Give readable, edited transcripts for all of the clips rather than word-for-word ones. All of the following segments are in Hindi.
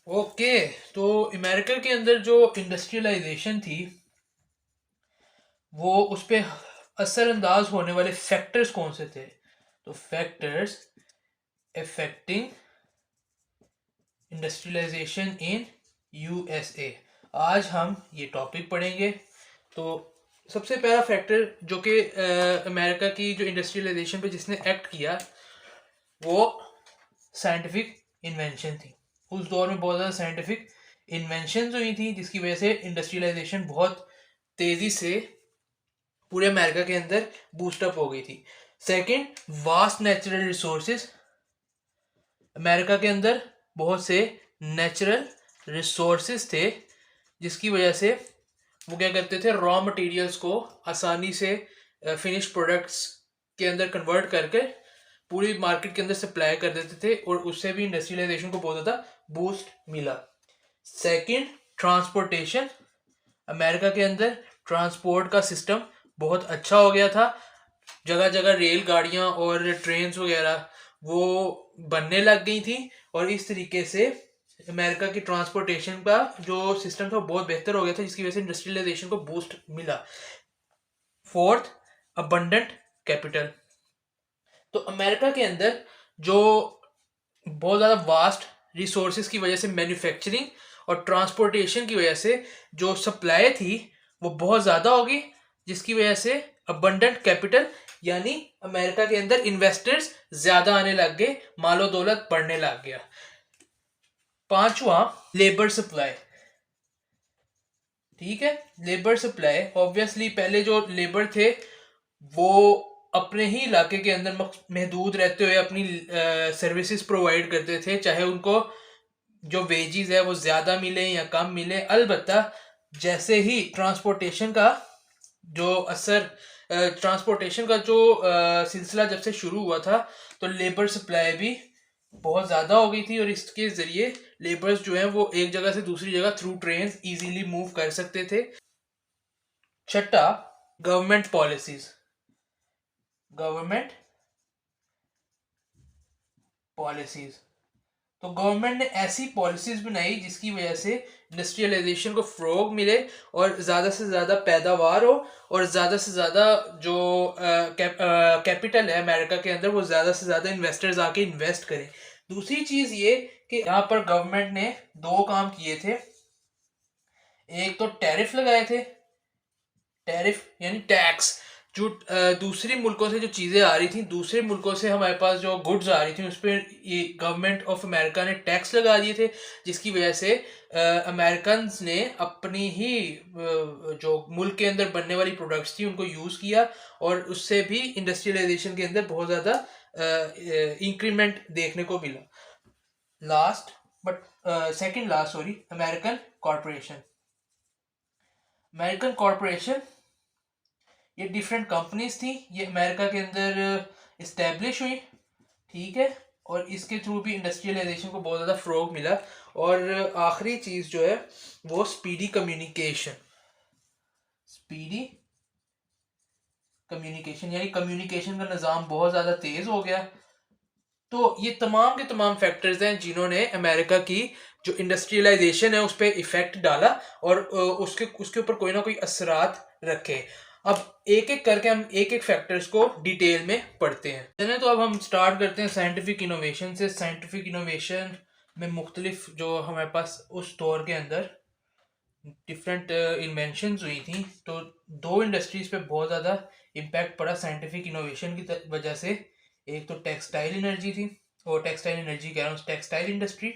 ओके। तो अमेरिका के अंदर जो इंडस्ट्रियलाइजेशन थी वो उस पर असरअंदाज होने वाले फैक्टर्स कौन से थे? तो factors affecting industrialisation in USA, आज हम ये टॉपिक पढ़ेंगे। तो सबसे पहला फैक्टर जो कि अमेरिका की जो इंडस्ट्रियलाइजेशन पे जिसने एक्ट किया वो साइंटिफिक इन्वेंशन थी। उस दौर में बहुत ज़्यादा साइंटिफिक इन्वेंशन हुई थी जिसकी वजह से इंडस्ट्रियलाइजेशन बहुत तेज़ी से पूरे अमेरिका के अंदर बूस्टअप हो गई थी। Second, vast natural resources. America के अंदर बहुत से नेचुरल रिसोर्सेज थे जिसकी वजह से वो क्या करते थे, रॉ मटेरियल्स को आसानी से फिनिश प्रोडक्ट्स के अंदर कन्वर्ट करके पूरी मार्केट के अंदर सप्लाई कर देते थे और उससे भी इंडस्ट्रियलाइजेशन को बहुत ज़्यादा बूस्ट मिला। Second, transportation. अमेरिका के अंदर ट्रांसपोर्ट का सिस्टम बहुत अच्छा हो गया था। जगह जगह रेल गाड़ियाँ और ट्रेन्स वगैरह वो बनने लग गई थी और इस तरीके से अमेरिका की ट्रांसपोर्टेशन का जो सिस्टम था वो बहुत बेहतर हो गया था जिसकी वजह से इंडस्ट्रियलाइजेशन को बूस्ट मिला। Fourth, abundant capital. तो अमेरिका के अंदर जो बहुत ज़्यादा वास्ट रिसोर्सेज की वजह से मैन्युफैक्चरिंग और ट्रांसपोर्टेशन की वजह से जो सप्लाई थी वो बहुत ज़्यादा होगी जिसकी वजह से अबंडेंट कैपिटल यानी अमेरिका के अंदर इन्वेस्टर्स ज़्यादा आने लग गए, मालो दौलत बढ़ने लग गया। पांचवा, लेबर सप्लाई। ठीक है, लेबर सप्लाई ऑब्वियसली पहले जो लेबर थे वो अपने ही इलाके के अंदर महदूद रहते हुए अपनी सर्विसेज प्रोवाइड करते थे, चाहे उनको जो वेजेस है वो ज़्यादा मिले या कम मिले। अलबत्ता जैसे ही ट्रांसपोर्टेशन का जो असर ट्रांसपोर्टेशन का जो सिलसिला जब से शुरू हुआ था तो लेबर सप्लाई भी बहुत ज़्यादा हो गई थी और इसके ज़रिए लेबर्स जो हैं वो एक जगह से दूसरी जगह थ्रू ट्रेन इजीली मूव कर सकते थे। छठा, गवर्नमेंट पॉलिसीज। गवर्नमेंट पॉलिसीज, तो गवर्नमेंट ने ऐसी पॉलिसीज बनाई जिसकी वजह से इंडस्ट्रियलाइजेशन को फ़रोग मिले और ज़्यादा से ज़्यादा पैदावार हो और ज़्यादा से ज़्यादा जो कैपिटल है अमेरिका के अंदर वो ज़्यादा से ज़्यादा इन्वेस्टर्स आके इन्वेस्ट करें। दूसरी चीज़ ये कि यहाँ पर गवर्नमेंट ने दो काम किए थे। एक तो टैरिफ लगाए थे, टैरिफ यानी टैक्स। जो दूसरे मुल्कों से जो चीज़ें आ रही थी, दूसरे मुल्कों से हमारे पास जो गुड्स आ रही थी उस पर ये गवर्नमेंट ऑफ अमेरिका ने टैक्स लगा दिए थे जिसकी वजह से अमेरिकन ने अपनी ही जो मुल्क के अंदर बनने वाली प्रोडक्ट्स थी उनको यूज़ किया और उससे भी इंडस्ट्रियलाइजेशन के अंदर बहुत ज़्यादा इंक्रीमेंट देखने को मिला। Last but second last sorry, American corporation. American corporation ये डिफरेंट कंपनीज थी, ये अमेरिका के अंदर इस्टेब्लिश हुई। ठीक है, और इसके थ्रू भी इंडस्ट्रियलाइजेशन को बहुत ज़्यादा फ़रोग मिला। और आखिरी चीज़ जो है वो स्पीडी कम्युनिकेशन। स्पीडी कम्युनिकेशन यानी कम्युनिकेशन का निज़ाम बहुत ज़्यादा तेज़ हो गया। तो ये तमाम के तमाम फैक्टर्स हैं जिन्होंने अमेरिका की जो इंडस्ट्रियलाइजेशन है उस पर इफ़ेक्ट डाला और उसके उसके ऊपर कोई ना कोई असरात रखे। अब एक एक करके हम एक एक फैक्टर्स को डिटेल में पढ़ते हैं। चलें, तो अब हम स्टार्ट करते हैं साइंटिफिक इनोवेशन से। साइंटिफिक इनोवेशन में मुख्तलिफ जो हमारे पास उस दौर के अंदर डिफरेंट इन्वेंशंस हुई थी, तो दो इंडस्ट्रीज पे बहुत ज़्यादा इम्पैक्ट पड़ा साइंटिफिक इनोवेशन की वजह से। एक तो टेक्सटाइल एनर्जी थी, और टेक्सटाइल एनर्जी कह रहा हूँ, टेक्सटाइल इंडस्ट्री।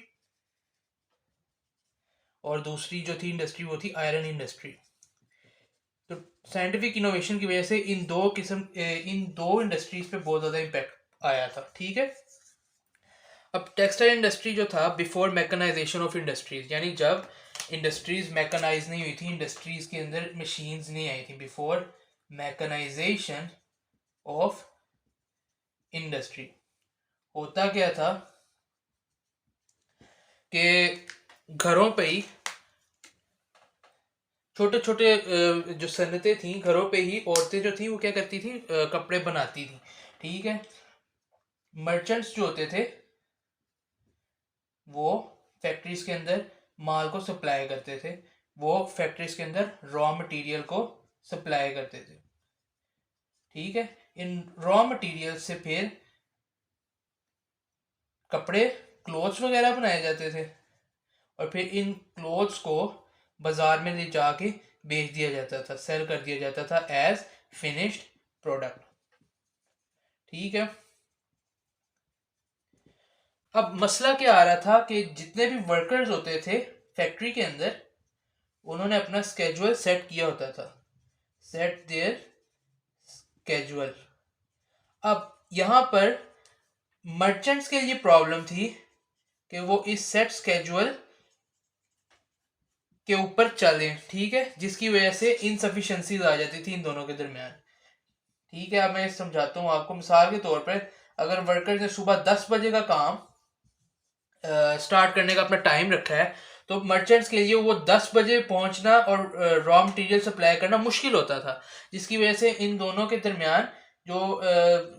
और दूसरी जो थी इंडस्ट्री वो थी आयरन इंडस्ट्री। तो साइंटिफिक इनोवेशन की वजह से इन दो इंडस्ट्रीज पे बहुत ज़्यादा इम्पैक्ट आया था। ठीक है, अब टेक्सटाइल इंडस्ट्री जो था बिफोर मैकेनाइजेशन ऑफ इंडस्ट्रीज, यानी जब इंडस्ट्रीज मैकेनाइज नहीं हुई थी, इंडस्ट्रीज के अंदर मशीन्स नहीं आई थी, बिफोर मैकेनाइजेशन ऑफ इंडस्ट्री, होता क्या था कि घरों पे ही छोटे छोटे जो सनतें थी, घरों पे ही औरतें जो थी वो क्या करती थी, कपड़े बनाती थी। ठीक है, मर्चेंट्स जो होते थे वो फैक्ट्रीज के अंदर माल को सप्लाई करते थे, वो फैक्ट्रीज के अंदर रॉ मटेरियल को सप्लाई करते थे। ठीक है, इन रॉ मटेरियल से फिर कपड़े, क्लोथ्स वगैरह बनाए जाते थे, और फिर इन क्लोथ्स को बाजार में ले जाके बेच दिया जाता था, सेल कर दिया जाता था एज फिनिश्ड प्रोडक्ट। ठीक है, अब मसला क्या आ रहा था कि जितने भी वर्कर्स होते थे फैक्ट्री के अंदर, उन्होंने अपना स्केड्यूल सेट किया होता था, सेट देयर स्केड्यूल। अब यहां पर मर्चेंट्स के लिए प्रॉब्लम थी कि वो इस सेट स्केड्यूल के ऊपर चलें। ठीक है, जिसकी वजह से इनसफिशिएंसीज आ जाती थी इन दोनों के दरमियान। ठीक है, अब मैं समझाता हूँ आपको। मिसाल के तौर पर अगर वर्कर ने सुबह 10 बजे का काम स्टार्ट करने का अपना टाइम रखा है, तो मर्चेंट्स के लिए वो 10 बजे पहुंचना और रॉ मटेरियल सप्लाई करना मुश्किल होता था, जिसकी वजह से इन दोनों के दरमियान जो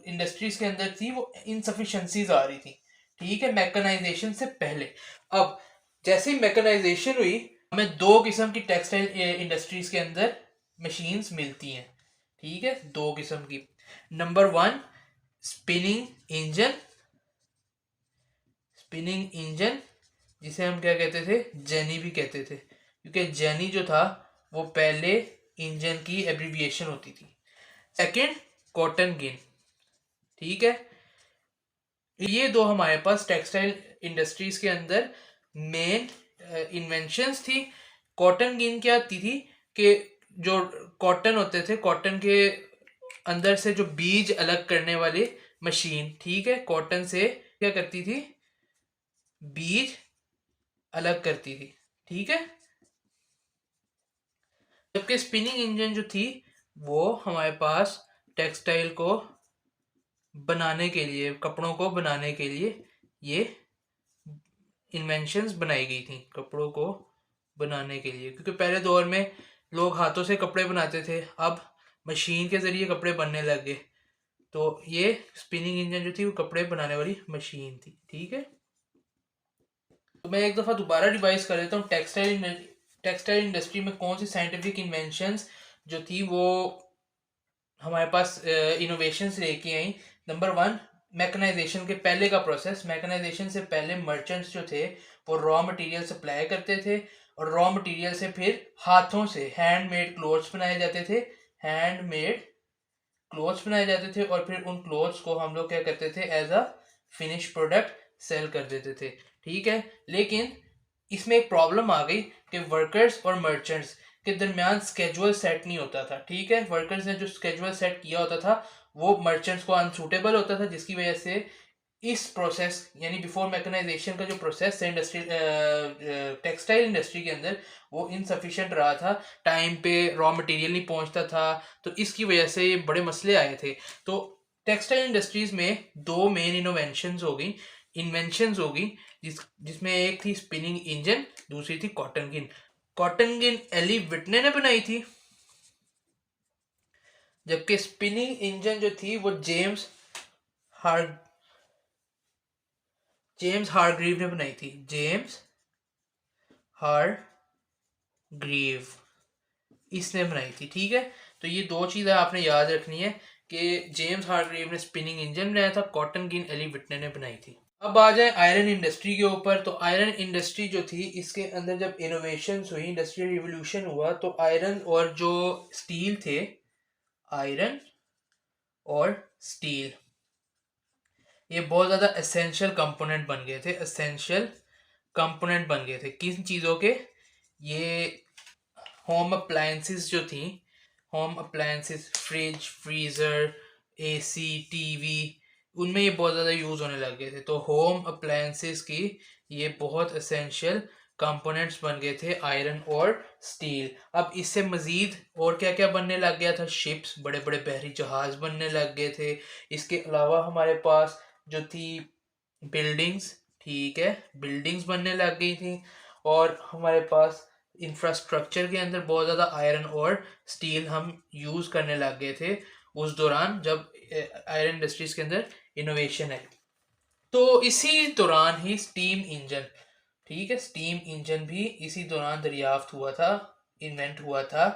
इंडस्ट्रीज के अंदर थी वो इनसफिशिएंसीज आ रही थी। ठीक है, मैकेनाइजेशन से पहले। अब जैसे ही मैकेनाइजेशन हुई, हमें दो किस्म की टेक्सटाइल इंडस्ट्रीज के अंदर मशीन्स मिलती हैं। ठीक है, दो किस्म की। Number 1, spinning engine. Spinning engine जिसे हम क्या कहते थे, जेनी भी कहते थे, क्योंकि जेनी जो था वो पहले इंजन की एब्रिविएशन होती थी। Second, cotton gin. ठीक है, ये दो हमारे पास टेक्सटाइल इंडस्ट्रीज के अंदर मेन इन्वेंशंस थी। कॉटन गिन क्या आती थी कि जो कॉटन होते थे, कॉटन के अंदर से जो बीज अलग करने वाली मशीन, ठीक है, कॉटन से क्या करती थी, बीज अलग करती थी। ठीक है, जबकि स्पिनिंग इंजन जो थी वो हमारे पास टेक्सटाइल को बनाने के लिए, कपड़ों को बनाने के लिए ये इन्वेंशंस बनाई गई थी, कपड़ों को बनाने के लिए। क्योंकि पहले दौर में लोग हाथों से कपड़े बनाते थे, अब मशीन के जरिए कपड़े बनने लग गए, तो ये स्पिनिंग इंजन जो थी वो कपड़े बनाने वाली मशीन थी। ठीक है, तो मैं एक दफ़ा दोबारा रिवाइज कर देता हूँ। टेक्सटाइल इंडस्ट्री में कौन सी साइंटिफिक इन्वेंशंस जो थी वो हमारे पास इनोवेशंस लेके आई। नंबर 1, मैकेनाइजेशन के पहले का प्रोसेस। मैकेनाइजेशन से पहले मर्चेंट्स जो थे वो रॉ मटेरियल सप्लाई करते थे, और रॉ मटेरियल से फिर हाथों से हैंडमेड क्लोथ्स बनाए जाते थे, हैंडमेड क्लोथ्स बनाए जाते थे, और फिर उन क्लोथ्स को हम लोग क्या करते थे, as a finish product sale कर देते थे। ठीक है, लेकिन इसमें एक प्रॉब्लम आ गई कि वर्कर्स और मर्चेंट्स के दरमियान स्केड्यूल सेट नहीं होता था। ठीक है, वर्कर्स ने जो स्केड्यूल सेट किया होता था वो मर्चेंट्स को अनसूटेबल होता था, जिसकी वजह से इस प्रोसेस यानी बिफोर मैकेनाइजेशन का जो प्रोसेस है इंडस्ट्री टेक्सटाइल इंडस्ट्री के अंदर, वो इनसफिशिएंट रहा था, टाइम पे रॉ मटेरियल नहीं पहुंचता था, तो इसकी वजह से ये बड़े मसले आए थे। तो टेक्सटाइल इंडस्ट्रीज में दो मेन इन्वेंशंस होगी, जिसमें एक थी स्पिनिंग इंजन, दूसरी थी cotton gin. Cotton gin Eli विटने ने बनाई थी, जबकि स्पिनिंग इंजन जो थी वो जेम्स हारग्रीव ने बनाई थी। जेम्स हारग्रीव इसने बनाई थी। ठीक है, तो ये दो चीज़ें आपने याद रखनी है कि जेम्स हारग्रीव ने स्पिनिंग इंजन बनाया था, कॉटन गिन एली विटने ने बनाई थी। अब आ जाए आयरन इंडस्ट्री के ऊपर। तो आयरन इंडस्ट्री जो थी, इसके अंदर जब इनोवेशंस हुई, इंडस्ट्रियल रिवोल्यूशन हुआ, तो आयरन और जो स्टील थे, आयरन और स्टील, ये बहुत ज़्यादा एसेंशियल कंपोनेंट बन गए थे। एसेंशियल कंपोनेंट बन गए थे किन चीज़ों के, ये होम अप्लायंसेस जो थी, home appliances, fridge, freezer, AC, TV, उनमें ये बहुत ज़्यादा यूज़ होने लग गए थे। तो होम अप्लायंसेस की ये बहुत एसेंशियल कंपोनेंट्स बन गए थे, आयरन और स्टील। अब इससे मज़ीद और क्या क्या बनने लग गया था, शिप्स, बड़े बड़े बहरी जहाज बनने लग गए थे। इसके अलावा हमारे पास जो थी बिल्डिंग्स, ठीक है, बिल्डिंग्स बनने लग गई थी, और हमारे पास इंफ्रास्ट्रक्चर के अंदर बहुत ज़्यादा आयरन और स्टील हम यूज़ करने लग गए थे उस दौरान जब आयरन इंडस्ट्रीज के अंदर इनोवेशन है। तो इसी दौरान ही स्टीम इंजन, ठीक है, स्टीम इंजन भी इसी दौरान दरियाफ्त हुआ था, इन्वेंट हुआ था।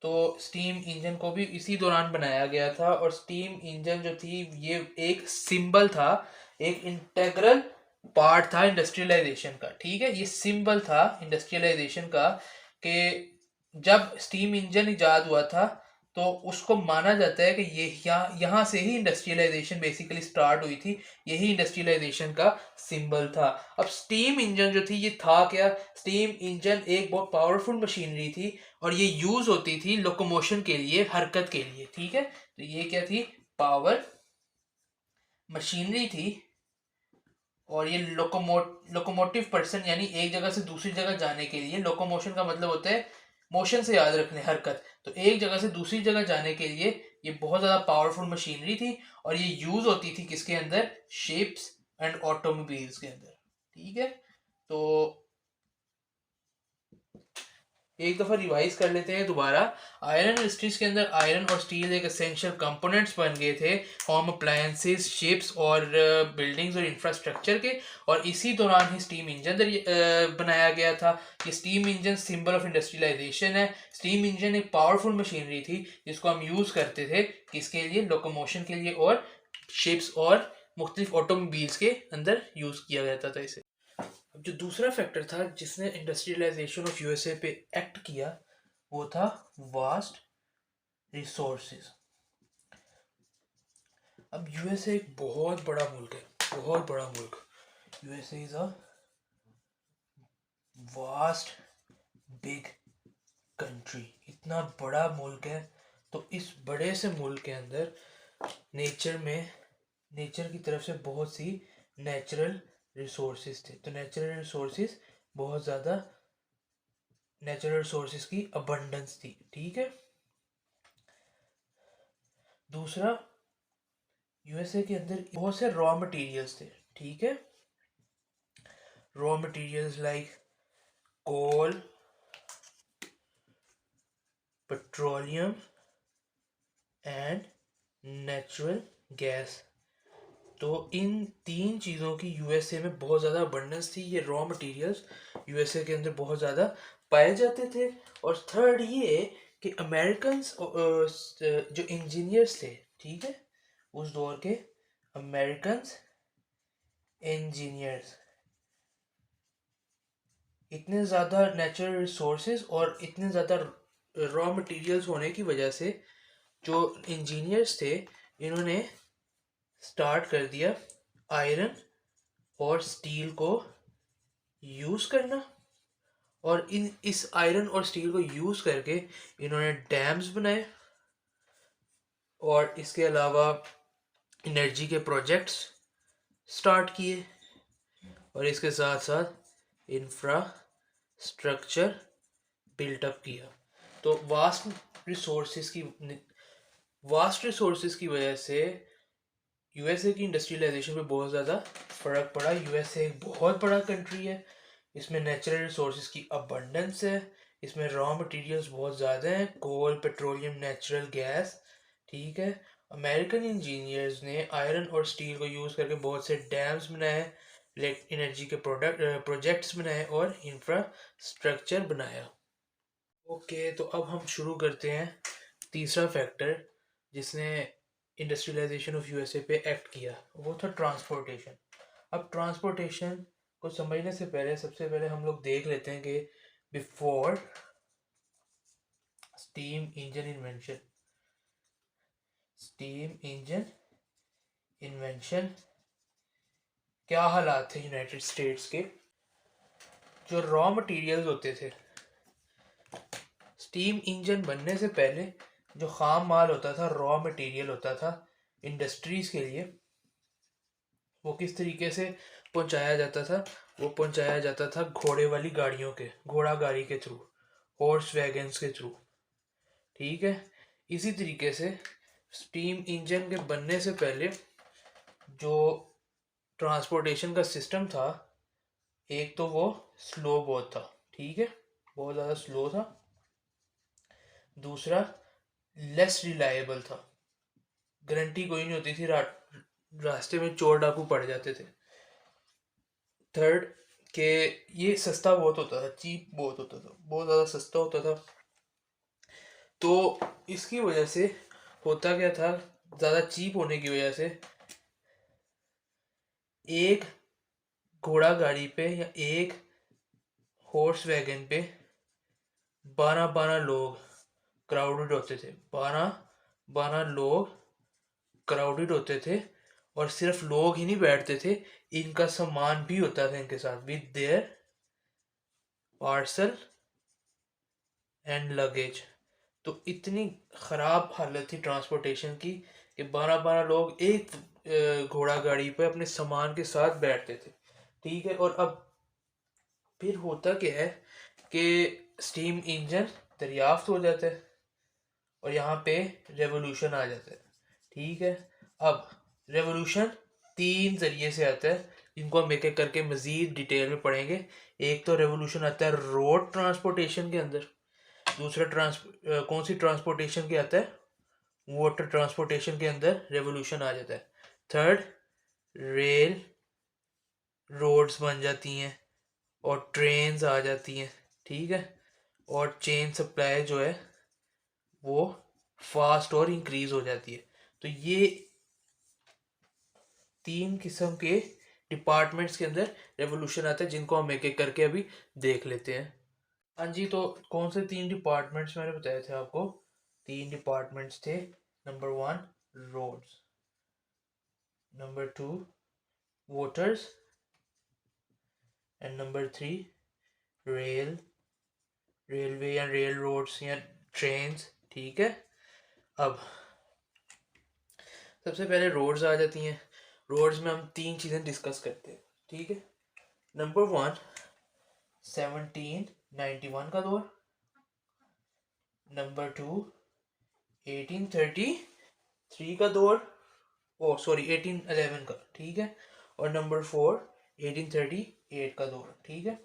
तो स्टीम इंजन को भी इसी दौरान बनाया गया था, और स्टीम इंजन जो थी ये एक सिंबल था, एक इंटेग्रल पार्ट था इंडस्ट्रियलाइजेशन का। ठीक है, ये सिंबल था इंडस्ट्रियलाइजेशन का कि जब स्टीम इंजन इजाद हुआ था तो उसको माना जाता है कि ये यहाँ से ही इंडस्ट्रियलाइजेशन बेसिकली स्टार्ट हुई थी, यही इंडस्ट्रियलाइजेशन का सिंबल था। अब स्टीम इंजन जो थी ये था क्या? स्टीम इंजन एक बहुत पावरफुल मशीनरी थी, और ये यूज होती थी लोकोमोशन के लिए, हरकत के लिए। ठीक है, तो ये क्या थी? पावर मशीनरी थी। और ये लोकोमोटिव पर्सन, यानी एक जगह से दूसरी जगह जाने के लिए, लोकोमोशन का मतलब होता है, मोशन से याद रखने, हरकत। तो एक जगह से दूसरी जगह जाने के लिए ये बहुत ज़्यादा पावरफुल मशीनरी थी, और ये यूज होती थी किसके अंदर? शिप्स एंड ऑटोमोबाइल्स के अंदर। ठीक है, तो एक दफ़ा रिवाइज कर लेते हैं दोबारा। आयरन इंडस्ट्रीज के अंदर आयरन और स्टील एक एसेंशियल कंपोनेंट्स बन गए थे होम अप्लायंसेस, शिप्स और बिल्डिंग्स और इंफ्रास्ट्रक्चर के। और इसी दौरान ही स्टीम इंजन बनाया गया था। ये steam engine symbol of industrialisation है। स्टीम इंजन एक पावरफुल मशीनरी थी जिसको हम यूज़ करते थे किसके लिए? लोकोमोशन के लिए, और शिप्स और मुख्तलिफ ऑटोमोबाइल्स के अंदर यूज़ किया जाता था इसे। अब जो दूसरा फैक्टर था जिसने इंडस्ट्रियलाइजेशन ऑफ यूएसए पे एक्ट किया, वो था वास्ट रिसोर्सेज। अब यूएसए एक बहुत बड़ा मुल्क है, बहुत बड़ा मुल्क। USA is a vast big country, इतना बड़ा मुल्क है। तो इस बड़े से मुल्क के अंदर नेचर की तरफ से बहुत सी नेचुरल रिसोर्सेज थे। तो नेचुरल रिसोर्सेज बहुत ज़्यादा, नेचुरल रिसोर्सेज की अबंडेंस थी। ठीक है, दूसरा, यूएसए के अंदर बहुत से रॉ मटेरियल्स थे। ठीक है, raw materials like coal, petroleum and natural gas. तो इन तीन चीज़ों की यूएसए में बहुत ज़्यादा अबंडेंस थी। ये रॉ मटेरियल्स यूएसए के अंदर बहुत ज़्यादा पाए जाते थे। और थर्ड ये कि अमेरिकन जो इंजीनियर्स थे, ठीक है, उस दौर के अमेरिकन इंजीनियर्स इतने ज़्यादा नेचुरल रिसोर्सेज और इतने ज़्यादा रॉ मटेरियल्स होने की वजह से जो इंजीनियर्स थे, इन्होंने स्टार्ट कर दिया आयरन और स्टील को यूज़ करना। और इस आयरन और स्टील को यूज़ करके इन्होंने डैम्स बनाए, और इसके अलावा एनर्जी के प्रोजेक्ट्स स्टार्ट किए, और इसके साथ साथ इंफ्रास्ट्रक्चर बिल्टअप किया। तो वास्ट रिसोर्सेज की वजह से यूएसए की इंडस्ट्रियलाइजेशन पे बहुत ज़्यादा फ़र्क पड़ा। यूएसए एक बहुत बड़ा कंट्री है, इसमें नेचुरल रिसोर्सेज की अबंडेंस है, इसमें रॉ मटेरियल्स बहुत ज़्यादा हैं, कोल, पेट्रोलियम, नेचुरल गैस। ठीक है, अमेरिकन इंजीनियर्स ने आयरन और स्टील को यूज़ करके बहुत से डैम्स बनाए, एनर्जी के प्रोजेक्ट्स बनाए, और इंफ्रास्ट्रक्चर बनाया। ओके, तो अब हम शुरू करते हैं तीसरा फैक्टर जिसने इंडस्ट्रियलाइजेशन ऑफ यूएसए पे एक्ट किया, वो था ट्रांसपोर्टेशन। अब ट्रांसपोर्टेशन को समझने से पहले सबसे पहले हम लोग देख लेते हैं कि बिफोर स्टीम इंजन क्या हालात थे यूनाइटेड स्टेट्स के। जो रॉ मटेरियल्स होते थे स्टीम इंजन बनने से पहले, जो खाम माल होता था, रॉ मटेरियल होता था इंडस्ट्रीज के लिए, वो किस तरीके से पहुंचाया जाता था? वो पहुंचाया जाता था घोड़े वाली गाड़ियों के, घोड़ा गाड़ी के थ्रू, हॉर्स वैगन्स के थ्रू। ठीक है, इसी तरीके से स्टीम इंजन के बनने से पहले जो ट्रांसपोर्टेशन का सिस्टम था, एक तो वो स्लो बहुत था। ठीक है, बहुत ज़्यादा स्लो था। दूसरा, लेस रिलायबल था, गारंटी कोई नहीं होती थी, रास्ते में चोर डाकू पड़ जाते थे। थर्ड, कि ये सस्ता बहुत होता था, चीप बहुत होता था, बहुत ज़्यादा सस्ता होता था। तो इसकी वजह से होता क्या था, ज़्यादा चीप होने की वजह से एक घोड़ा गाड़ी पे या एक हॉर्स वैगन पे 12-12 लोग क्राउडेड होते थे। 12-12 लोग क्राउडेड होते थे, और सिर्फ लोग ही नहीं बैठते थे, इनका सामान भी होता था इनके साथ, with their parcel and luggage. तो इतनी ख़राब हालत थी ट्रांसपोर्टेशन की कि 12-12 लोग एक घोड़ा गाड़ी पे अपने सामान के साथ बैठते थे। ठीक है, और अब फिर होता क्या है कि स्टीम इंजन दरियाफ्त हो जाता है और यहाँ पे रेवोल्यूशन आ जाता है। ठीक है, अब रेवोल्यूशन 3 जरिए से आता है, इनको हम एक एक करके मज़ीद डिटेल में पढ़ेंगे। एक तो रेवोल्यूशन आता है रोड ट्रांसपोर्टेशन के अंदर, दूसरा कौन सी ट्रांसपोर्टेशन के आता है, वाटर ट्रांसपोर्टेशन के अंदर रेवोल्यूशन आ जाता है। थर्ड, रेल रोड्स बन जाती हैं और ट्रेन्स आ जाती हैं। ठीक है, और चेन सप्लाई जो है वो फास्ट और इंक्रीज हो जाती है। तो ये 3 किस्म के डिपार्टमेंट्स के अंदर रेवोल्यूशन आता है, जिनको हम एक एक करके अभी देख लेते हैं। हाँ जी, तो कौन से 3 डिपार्टमेंट्स मैंने बताए थे आपको? 3 डिपार्टमेंट्स थे। Number 1 roads, number 2 waters, and number 3 railway या रेल रोड्स या ट्रेन्स। ठीक है, अब सबसे पहले रोड्स आ जाती हैं। रोड्स में हम 3 चीज़ें डिस्कस करते हैं। ठीक है, नंबर 1 1791 का दौर, नंबर 2 1833 का दौर, ओ सॉरी 1811 का। ठीक है, और नंबर 4 1838 का दौर। ठीक है,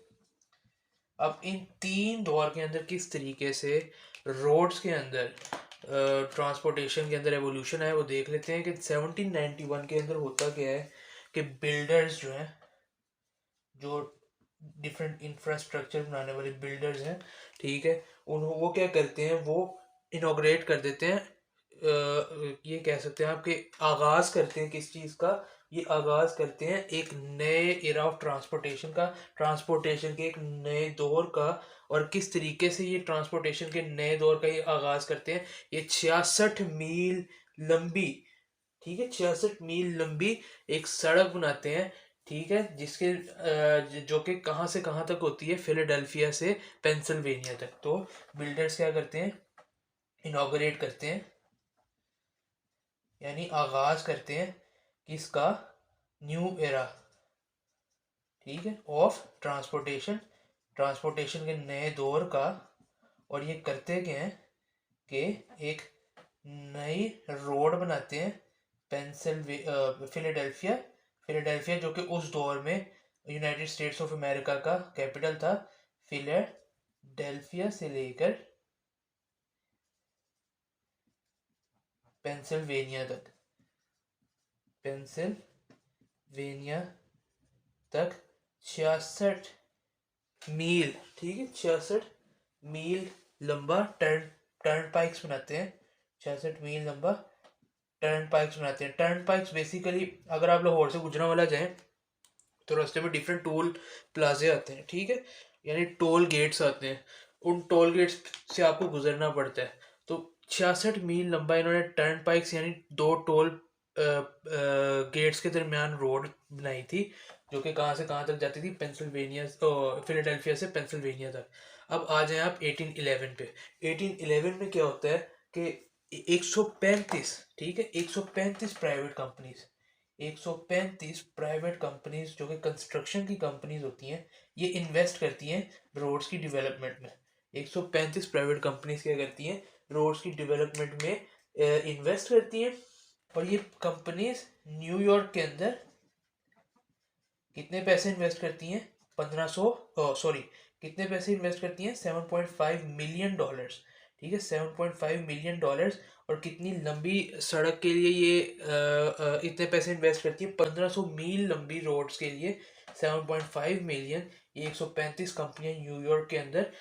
अब इन 3 दौर के अंदर किस तरीके से रोड्स के अंदर ट्रांसपोर्टेशन के अंदर एवोल्यूशन है वो देख लेते हैं कि 1791 के अंदर होता क्या है कि बिल्डर्स जो हैं, जो डिफरेंट इंफ्रास्ट्रक्चर बनाने वाले बिल्डर्स हैं, ठीक है, उन वो क्या करते हैं, वो इनॉग्रेट कर देते हैं, ये कह सकते हैं आपके आगाज़ करते हैं किस चीज़ का, ये आगाज़ करते हैं एक नए एरा ऑफ ट्रांसपोर्टेशन का, ट्रांसपोर्टेशन के एक नए दौर का। और किस तरीके से ये ट्रांसपोर्टेशन के नए दौर का ये आगाज़ करते हैं, ये 66 मील लंबी, ठीक है, 66 मील लंबी एक सड़क बनाते हैं। ठीक है, जिसके जो कि कहाँ से कहाँ तक होती है, फिलाडेल्फिया से पेंसिल्वेनिया तक। तो बिल्डर्स क्या करते हैं, इनॉग्रेट करते हैं, यानी आगाज करते हैं किसका, न्यू एरा, ठीक है, ऑफ ट्रांसपोर्टेशन, ट्रांसपोर्टेशन के नए दौर का। और ये करते क्या हैं कि एक नई रोड बनाते हैं फिलाडेल्फिया, फिलाडेल्फिया जो कि उस दौर में यूनाइटेड स्टेट्स ऑफ अमेरिका का कैपिटल था। फिलाडेल्फिया से लेकर पेंसिल्वेनिया तक, पेंसिल्वेनिया तक 66 मील, ठीक है, 66 मील लंबा टर्न पाइक्स बनाते हैं। 66 मील लंबा टर्न पाइक्स बनाते हैं। टर्न पाइक्स बेसिकली अगर आप लाहौर से गुजरांवाला जाएं तो रास्ते में डिफरेंट टोल प्लाजे आते हैं, ठीक है, यानी टोल गेट्स आते हैं, उन टोल गेट्स से आपको गुजरना पड़ता है। तो 66 मील लंबा इन्होंने टर्न पाइक्स यानी 2 टोल गेट्स के दरमियान रोड बनाई थी, जो कि कहाँ से कहाँ तक जाती थी, पेंसिल्वेनिया, फिलाडेल्फिया से पेंसिल्वेनिया तक। अब आ जाएं आप 1811 पे। 1811 में क्या होता है कि 135, ठीक है, 135 प्राइवेट कंपनीज, 135 प्राइवेट कंपनीज जो कि कंस्ट्रक्शन की कंपनीज होती हैं, ये इन्वेस्ट करती हैं रोड्स की डेवलपमेंट में। 135 प्राइवेट कंपनीज क्या करती हैं, रोड्स की डेवलपमेंट में इन्वेस्ट करती हैं। और ये कंपनीज न्यूयॉर्क के अंदर कितने पैसे इन्वेस्ट करती हैं, 1500 सॉरी कितने पैसे इन्वेस्ट करती हैं, $7.5 मिलियन, ठीक है, $7.5 मिलियन। और कितनी लंबी सड़क के लिए ये इतने पैसे इन्वेस्ट करती है, 1500 मील लंबी रोड्स के लिए 7.5 मिलियन, ये 135 कंपनियां न्यूयॉर्क के अंदर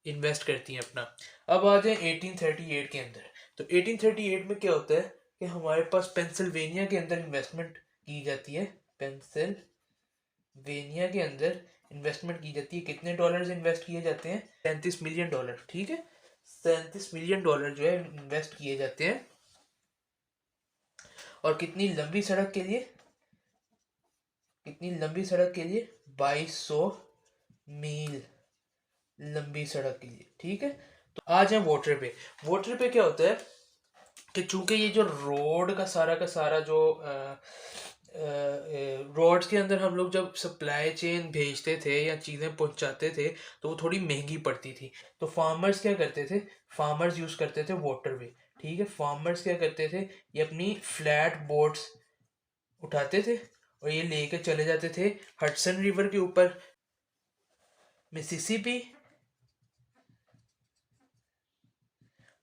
इन्वेस्ट करती हैं अपना। अब आ जाए 1838 के अंदर। तो 1838 में क्या होता है कि हमारे पास पेंसिल्वेनिया के अंदर इन्वेस्टमेंट की जाती है। पेंसिल्वेनिया के अंदर इन्वेस्टमेंट की जाती है। कितने डॉलर्स इन्वेस्ट किए जाते हैं? 37 मिलियन डॉलर। ठीक है, 37 मिलियन डॉलर जो है इन्वेस्ट किए जाते हैं। और कितनी लंबी सड़क के लिए? 2200 मील लंबी सड़क के लिए। ठीक है, तो आ जाए वाटर पे। वाटर पे क्या होता है कि चूंकि ये जो रोड का सारा जो रोड्स के अंदर हम लोग जब सप्लाई चेन भेजते थे या चीज़ें पहुंचाते थे तो वो थोड़ी महंगी पड़ती थी। तो फार्मर्स क्या करते थे? फार्मर्स यूज़ करते थे वाटरवे। ठीक है, फार्मर्स क्या करते थे? ये अपनी फ्लैट बोट्स उठाते थे और ये लेके चले जाते थे हडसन रिवर के ऊपर, मिसिसिपी,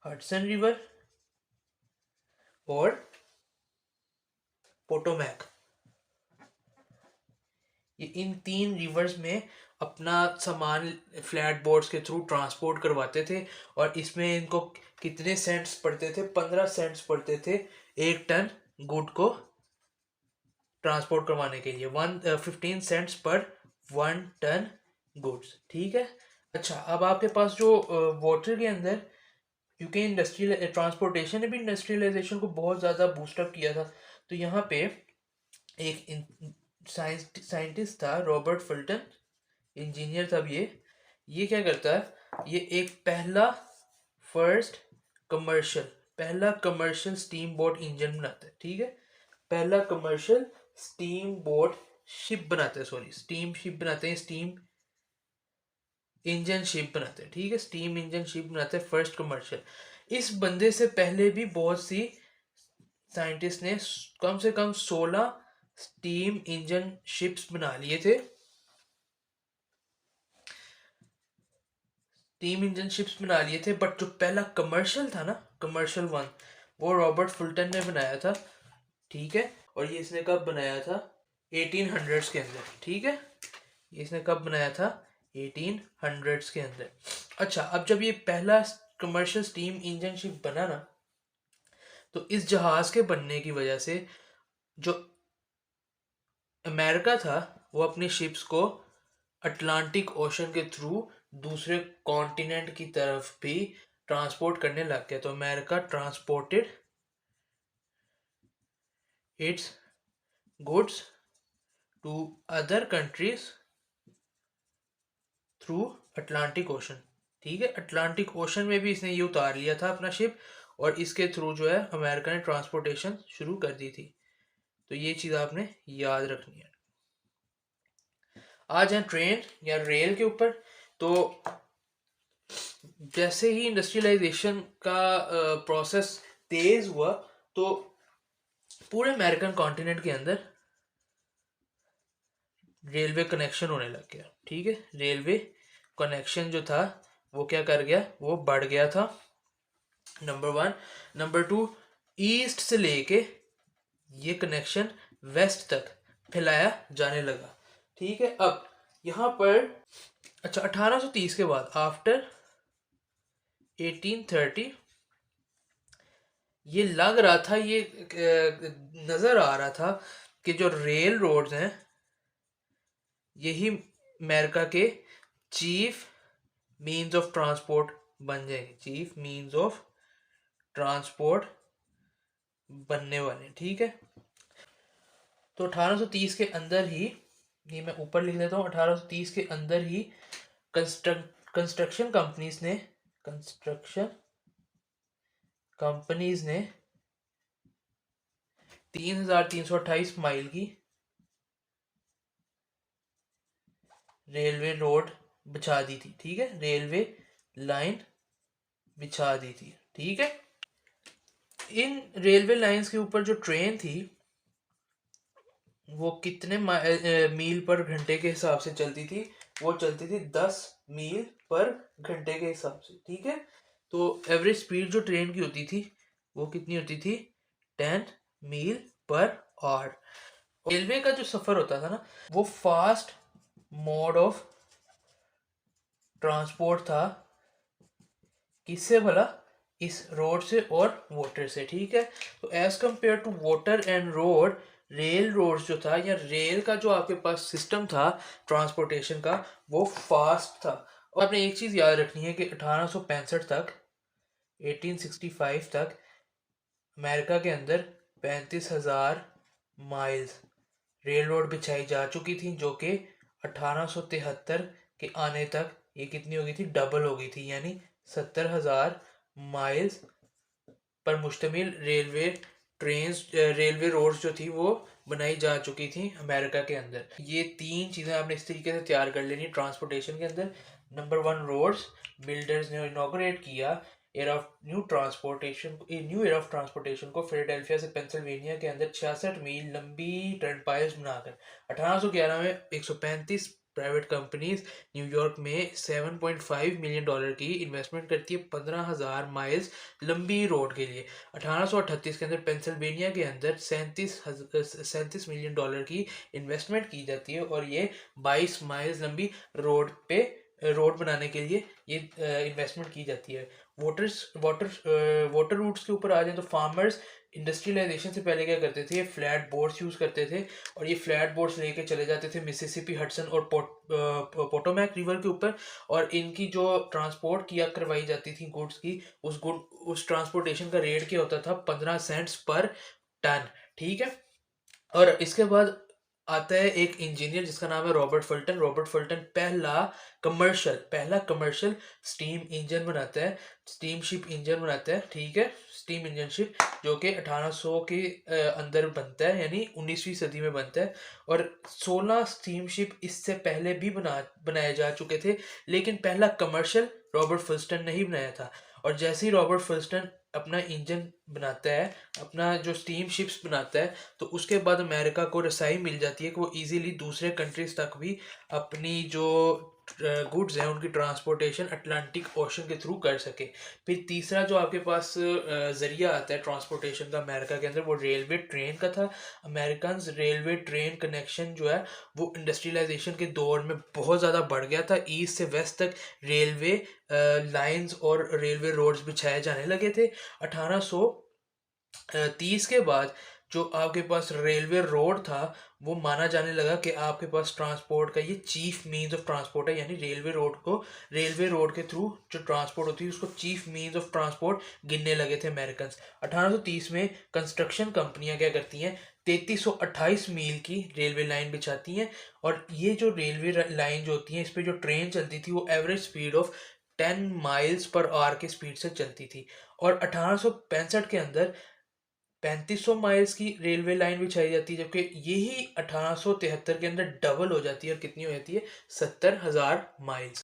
हडसन रिवर और पोटोमैक। ये इन 3 रिवर्स में अपना सामान फ्लैट बोट्स के थ्रू ट्रांसपोर्ट करवाते थे। और इसमें इनको कितने सेंट्स पड़ते थे? 15 सेंट्स पड़ते थे एक टन गुड को ट्रांसपोर्ट करवाने के लिए। 15 सेंट्स पर 1 टन गुड्स। ठीक है, अच्छा अब आपके पास जो वाटर के अंदर, क्योंकि इंडस्ट्रियल ट्रांसपोर्टेशन ने भी इंडस्ट्रियलाइजेशन को बहुत ज़्यादा बूस्टअप किया था। तो यहाँ पे एक साइंटिस्ट था रॉबर्ट फुल्टन, इंजीनियर था ये क्या करता है? ये एक पहला कमर्शियल स्टीम बोट इंजन बनाता है। ठीक है, पहला कमर्शियल स्टीम बोट शिप बनाते हैं, सॉरी स्टीम शिप बनाते हैं, स्टीम इंजन शिप बनाते हैं। ठीक है, स्टीम इंजन शिप बनाते हैं, फर्स्ट कमर्शियल। इस बंदे से पहले भी बहुत सी साइंटिस्ट ने कम से कम 16 स्टीम इंजन शिप्स बना लिए थे। स्टीम इंजन शिप्स बना लिए थे, बट जो पहला कमर्शियल था ना, कमर्शियल वन, वो रॉबर्ट फुल्टन ने बनाया था। ठीक है, और ये इसने कब बनाया था? 1800s के अंदर। ठीक है, ये इसने कब बनाया था? 1800s के अंदर। अच्छा, अब जब ये पहला कमर्शियल स्टीम इंजन शिप बना ना, तो इस जहाज के बनने की वजह से जो अमेरिका था वो अपनी शिप्स को अटलांटिक ओशन के थ्रू दूसरे कॉन्टिनेंट की तरफ भी ट्रांसपोर्ट करने लग गया। तो America transported its goods to other countries through Atlantic Ocean. ठीक है, अटलांटिक ओशन में भी इसने ये उतार लिया था अपना शिप, और इसके थ्रू जो है अमेरिका ने ट्रांसपोर्टेशन शुरू कर दी थी। तो ये चीज़ आपने याद रखनी है। आज हैं ट्रेन या रेल के ऊपर। तो जैसे ही इंडस्ट्रियलाइजेशन का प्रोसेस तेज हुआ तो पूरे अमेरिकन कॉन्टिनेंट के अंदर रेलवे कनेक्शन होने लग गया। ठीक है, रेलवे कनेक्शन जो था वो क्या कर गया? वो बढ़ गया था, नंबर 1। नंबर 2, ईस्ट से लेके ये कनेक्शन वेस्ट तक फैलाया जाने लगा। ठीक है, अब यहाँ पर अच्छा 1830 के बाद, आफ्टर 1830, ये लग रहा था, ये नज़र आ रहा था कि जो रेल रोड्स हैं यही अमेरिका के चीफ मीन्स ऑफ ट्रांसपोर्ट बन जाएंगे, चीफ मीन्स ऑफ ट्रांसपोर्ट बनने वाले। ठीक है, तो 1830 के अंदर ही, ये मैं ऊपर लिख देता हूँ, 1830 के अंदर ही कंस्ट्रक्शन कंपनीज ने 3328 माइल की रेलवे रोड बिछा दी थी। ठीक है, रेलवे लाइन बिछा दी थी। ठीक है, इन रेलवे लाइंस के ऊपर जो ट्रेन थी वो कितने मील पर घंटे के हिसाब से चलती थी? वो चलती थी 10 मील पर घंटे के हिसाब से। ठीक है, तो एवरेज स्पीड जो ट्रेन की होती थी वो कितनी होती थी? 10 मील पर आवर। रेलवे का जो सफर होता था ना, वो फास्ट मोड ऑफ ट्रांसपोर्ट था। किससे भला? इस रोड से और वाटर से, ठीक है। तो as compare to water and road, rail road जो था या रेल का जो आपके पास सिस्टम था ट्रांसपोर्टेशन का, वो फास्ट था। और आपने एक चीज़ याद रखनी है कि 1865 तक, 1865 तक अमेरिका के अंदर 35,000 माइल्स रेल रोड बिछाई जा चुकी थी, जो कि 1873 के आने तक ये कितनी हो गई थी? डबल हो गई थी, यानी 70,000 माइल्स पर मुश्तमिल रेलवे रोड्स जो थी वो बनाई जा चुकी थी अमेरिका के अंदर। ये तीन चीज़ें आपने इस तरीके से तैयार कर लेनी ट्रांसपोर्टेशन के अंदर। नंबर वन, रोड्स, बिल्डर्स ने इनॉग्रेट किया न्यू एयर ऑफ ट्रांसपोर्टेशन को फिलाडेल्फिया से पेंसिल्वेनिया के अंदर 66 मील लंबी टर्नपाइल्स बनाकर। 1811 में 135 प्राइवेट कंपनीज न्यूयॉर्क में $7.5 मिलियन की इन्वेस्टमेंट करती है 15,000 माइल्स लंबी रोड के लिए। 1838 के अंदर पेंसिल्वेनिया के अंदर $37 मिलियन की इन्वेस्टमेंट की जाती है और ये 22 माइल्स लंबी रोड बनाने के लिए ये इन्वेस्टमेंट की जाती है। वाटर रूट्स के ऊपर आ जाए तो फार्मर्स इंडस्ट्रियलाइजेशन से पहले क्या करते थे? फ्लैट बोट्स यूज़ करते थे और ये फ्लैट बोट्स लेके चले जाते थे मिसिसिपी, हडसन और पोटोमैक रिवर के ऊपर, और इनकी जो ट्रांसपोर्ट किया करवाई जाती थी गुड्स की, उस ट्रांसपोर्टेशन का रेट क्या होता था? 15 सेंट्स पर टन, ठीक है। और इसके बाद आता है एक इंजीनियर जिसका नाम है रॉबर्ट फुल्टन पहला कमर्शियल स्टीम इंजन बनाता है, स्टीम शिप इंजन बनाता है, ठीक है, स्टीम इंजन शिप, जो कि 1800 के अंदर बनता है, यानी 19वीं सदी में बनता है। और 16 स्टीम शिप इससे पहले भी बनाए जा चुके थे, लेकिन पहला कमर्शियल रॉबर्ट फुल्टन ने ही बनाया था। और जैसे ही रॉबर्ट फुल्टन अपना इंजन बनाता है, अपना जो स्टीम शिप्स बनाता है, तो उसके बाद अमेरिका को रसाई मिल जाती है कि वो इजीली दूसरे कंट्रीज तक भी अपनी जो गुड्स हैं उनकी ट्रांसपोर्टेशन अटलांटिक ओशन के थ्रू कर सके। फिर तीसरा जो आपके पास जरिया आता है ट्रांसपोर्टेशन का अमेरिका के अंदर, वो रेलवे ट्रेन का था। अमेरिकन रेलवे ट्रेन कनेक्शन जो है वो इंडस्ट्रियलाइजेशन के दौर में बहुत ज़्यादा बढ़ गया था। ईस्ट से वेस्ट तक रेलवे लाइंस और रेलवे रोड्स बिछाए जाने लगे थे। 1830 के बाद जो आपके पास रेलवे रोड था, वो माना जाने लगा कि आपके पास ट्रांसपोर्ट का ये चीफ मीन्स ऑफ ट्रांसपोर्ट है, यानी रेलवे रोड के थ्रू जो ट्रांसपोर्ट होती है उसको चीफ मीन्स ऑफ ट्रांसपोर्ट गिनने लगे थे अमेरिकन। 1830 में कंस्ट्रक्शन कंपनियां क्या करती हैं? 3328 मील की रेलवे लाइन बिछाती हैं, और ये जो रेलवे लाइन जो होती है, इस पे जो ट्रेन चलती थी वो average speed of 10 miles per hour की स्पीड से चलती थी। और 1865 के अंदर 3500 माइल्स की रेलवे लाइन बिछाई जाती है, जबकि यही 1873 के अंदर डबल हो जाती है और कितनी हो जाती है? 70,000 माइल्स।